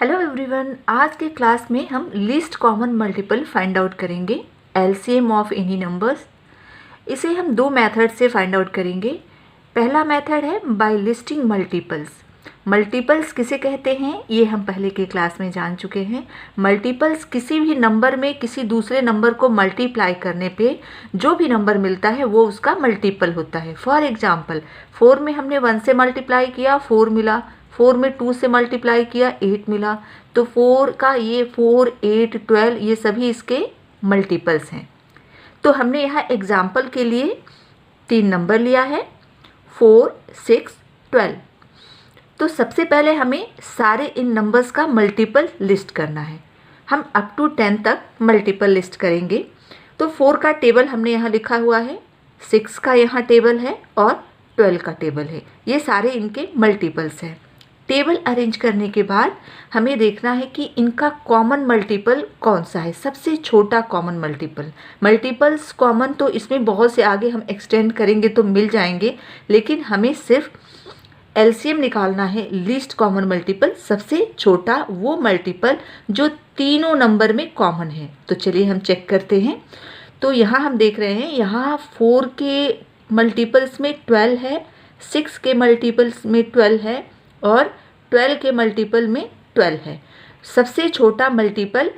Hello everyone, आज के class में हम least common multiple find out करेंगे, एलसीएम ऑफ एनी नंबर्स। इसे हम दो मेथड से फाइंड आउट करेंगे। पहला मेथड है बाय लिस्टिंग मल्टीपल्स। मल्टीपल्स किसे कहते हैं ये हम पहले के क्लास में जान चुके हैं। मल्टीपल्स किसी भी नंबर में किसी दूसरे नंबर को मल्टीप्लाई करने पे जो भी नंबर मिलता है वो उसका मल्टीपल होता है। फॉर एग्जाम्पल 4 में हमने 1 से मल्टीप्लाई किया 4 मिला, 4 में 2 से मल्टीप्लाई किया 8 मिला। तो 4 का ये 4, 8, 12 ये सभी इसके मल्टीपल्स हैं। तो हमने यहाँ एग्जाम्पल के लिए 3 नंबर लिया है 4, 6, 12। तो सबसे पहले हमें सारे इन नंबर्स का मल्टीपल लिस्ट करना है। हम अप टू 10 तक मल्टीपल लिस्ट करेंगे। तो 4 का टेबल हमने यहाँ लिखा हुआ है, 6 का यहाँ टेबल है और 12 का टेबल है। ये सारे इनके मल्टीपल्स हैं। टेबल अरेंज करने के बाद हमें देखना है कि इनका कॉमन मल्टीपल कौन सा है, सबसे छोटा कॉमन मल्टीपल। मल्टीपल्स कॉमन तो इसमें बहुत से आगे हम एक्सटेंड करेंगे तो मिल जाएंगे, लेकिन हमें सिर्फ एलसीएम निकालना है, लीस्ट कॉमन मल्टीपल, सबसे छोटा वो मल्टीपल जो तीनों नंबर में कॉमन है। तो चलिए हम चेक करते हैं। तो यहाँ हम देख रहे हैं, यहाँ 4 के मल्टीपल्स में 12 है, 6 के मल्टीपल्स में 12 है और 12 के मल्टीपल में 12 है। सबसे छोटा मल्टीपल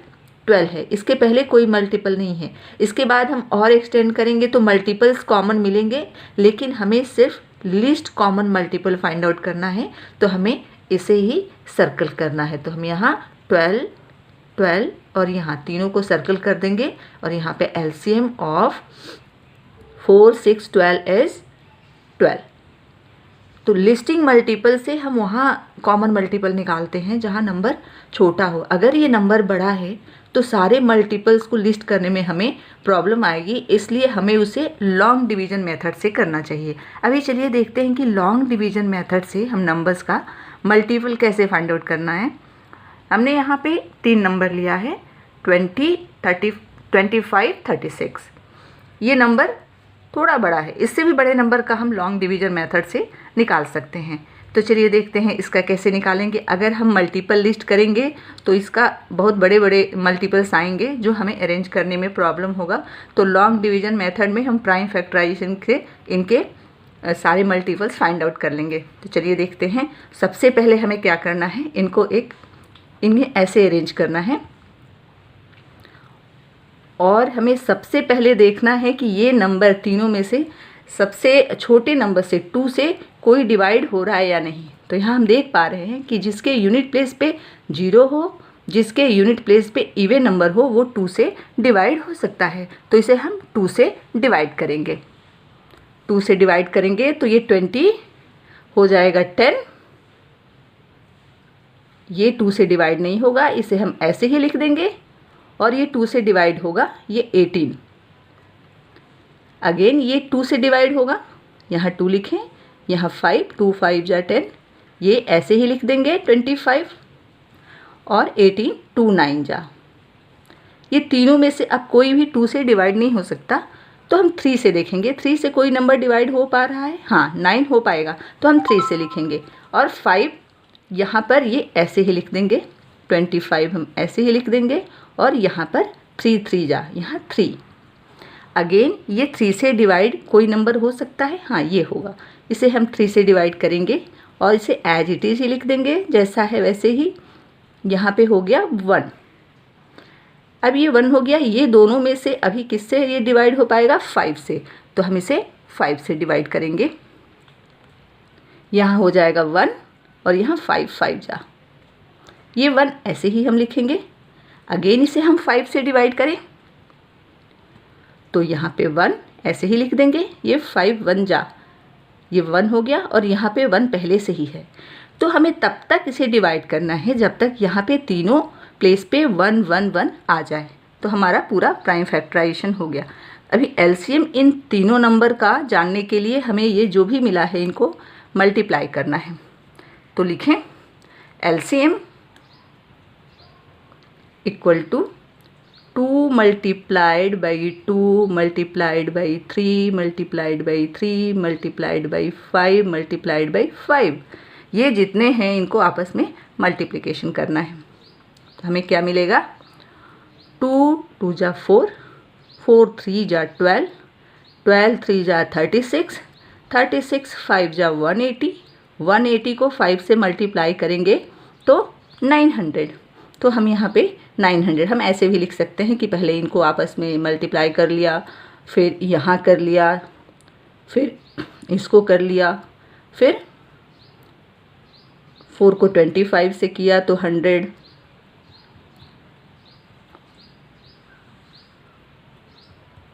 12 है, इसके पहले कोई मल्टीपल नहीं है। इसके बाद हम और एक्सटेंड करेंगे तो मल्टीपल्स कॉमन मिलेंगे, लेकिन हमें सिर्फ least common multiple find out करना है। तो हमें इसे ही सर्कल करना है। तो हम यहाँ 12, 12 और यहाँ तीनों को सर्कल कर देंगे और यहाँ पे एलसीएम ऑफ 4, 6, 12 इज 12। तो लिस्टिंग मल्टीपल से हम वहाँ कॉमन मल्टीपल निकालते हैं जहाँ नंबर छोटा हो। अगर ये नंबर बड़ा है तो सारे मल्टीपल्स को लिस्ट करने में हमें प्रॉब्लम आएगी, इसलिए हमें उसे लॉन्ग डिवीजन मेथड से करना चाहिए। अभी चलिए देखते हैं कि लॉन्ग डिवीजन मेथड से हम नंबर्स का मल्टीपल कैसे फाइंड आउट करना है। हमने यहाँ पे 3 नंबर लिया है 20, 30, 25, 36। ये नंबर थोड़ा बड़ा है, इससे भी बड़े नंबर का हम लॉन्ग डिवीजन मेथड से निकाल सकते हैं। तो चलिए देखते हैं इसका कैसे निकालेंगे। अगर हम मल्टीपल लिस्ट करेंगे तो इसका बहुत बड़े बड़े मल्टीपल्स आएंगे जो हमें अरेंज करने में प्रॉब्लम होगा। तो लॉन्ग डिवीजन मेथड में हम प्राइम फैक्टराइजेशन से इनके सारे मल्टीपल्स फाइंड आउट कर लेंगे। तो चलिए देखते हैं। सबसे पहले हमें क्या करना है, इन्हें ऐसे अरेंज करना है और हमें सबसे पहले देखना है कि ये नंबर तीनों में से सबसे छोटे नंबर से 2 से कोई डिवाइड हो रहा है या नहीं। तो यहाँ हम देख पा रहे हैं कि जिसके यूनिट प्लेस पे 0 हो, जिसके यूनिट प्लेस पे इवन नंबर हो, वो 2 से डिवाइड हो सकता है। तो इसे हम 2 से डिवाइड करेंगे। 2 से डिवाइड करेंगे तो ये 20 हो जाएगा 10। ये 2 से डिवाइड नहीं होगा, इसे हम ऐसे ही लिख देंगे। और ये 2 से डिवाइड होगा, ये 18। अगेन ये 2 से डिवाइड होगा, यहाँ 2 लिखें, यहाँ 5, 2 5 जा 10, ये ऐसे ही लिख देंगे 25 और 18, 2 9 जा। ये तीनों में से अब कोई भी 2 से डिवाइड नहीं हो सकता, तो हम 3 से देखेंगे। 3 से कोई नंबर डिवाइड हो पा रहा है? हाँ, 9 हो पाएगा, तो हम 3 से लिखेंगे। और 5 यहाँ पर ये ऐसे ही लिख देंगे, 25 हम ऐसे ही लिख देंगे और यहाँ पर 3 3 जा, यहाँ 3। अगेन ये 3 से डिवाइड कोई नंबर हो सकता है? हाँ, ये होगा। इसे हम 3 से डिवाइड करेंगे और इसे एज इट इज ही लिख देंगे, जैसा है वैसे ही। यहाँ पे हो गया 1। अब ये 1 हो गया, ये दोनों में से अभी किससे ये डिवाइड हो पाएगा? 5 से। तो हम इसे 5 से डिवाइड करेंगे। यहाँ हो जाएगा 1 और यहाँ 5 5 जा, ये 1 ऐसे ही हम लिखेंगे। अगेन इसे हम 5 से डिवाइड करें तो यहाँ पे 1 ऐसे ही लिख देंगे, ये 5 1 जा, ये 1 हो गया और यहाँ पे 1 पहले से ही है। तो हमें तब तक इसे डिवाइड करना है जब तक यहाँ पे तीनों प्लेस पे 1 1 1 आ जाए। तो हमारा पूरा प्राइम फैक्टराइजेशन हो गया। अभी एलसीएम इन तीनों नंबर का जानने के लिए हमें ये जो भी मिला है इनको मल्टीप्लाई करना है। तो लिखें LCM equal to 2 multiplied by 2 multiplied by 3 multiplied by 3 multiplied by 5 multiplied by 5। ये जितने हैं इनको आपस में मल्टीप्लिकेशन करना है। हमें क्या मिलेगा, 2 2 जा 4, 4 3 जा 12, 12 3 जा 36, 36 5 जा 180, 180 को 5 से मल्टीप्लाई करेंगे तो 900। तो हम यहाँ पे 900 हम ऐसे भी लिख सकते हैं कि पहले इनको आपस में मल्टीप्लाई कर लिया, फिर यहाँ कर लिया, फिर इसको कर लिया, फिर 4 को 25 से किया तो 100,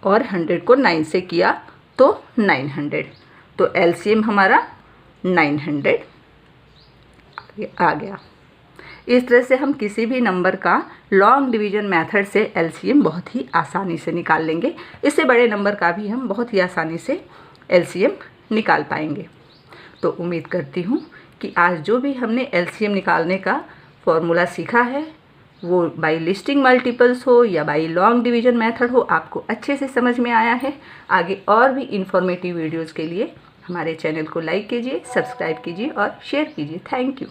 और 100 को 9 से किया तो 900। तो एलसीएम हमारा 900 आ गया। इस तरह से हम किसी भी नंबर का लॉन्ग डिवीजन मेथड से एलसीएम बहुत ही आसानी से निकाल लेंगे। इससे बड़े नंबर का भी हम बहुत ही आसानी से एलसीएम निकाल पाएंगे। तो उम्मीद करती हूँ कि आज जो भी हमने एलसीएम निकालने का फॉर्मूला सीखा है वो बाई लिस्टिंग मल्टीपल्स हो या बाई लॉन्ग डिवीजन मेथड हो, आपको अच्छे से समझ में आया है। आगे और भी इंफॉर्मेटिव वीडियोज़ के लिए हमारे चैनल को लाइक कीजिए, सब्सक्राइब कीजिए और शेयर कीजिए। Thank you.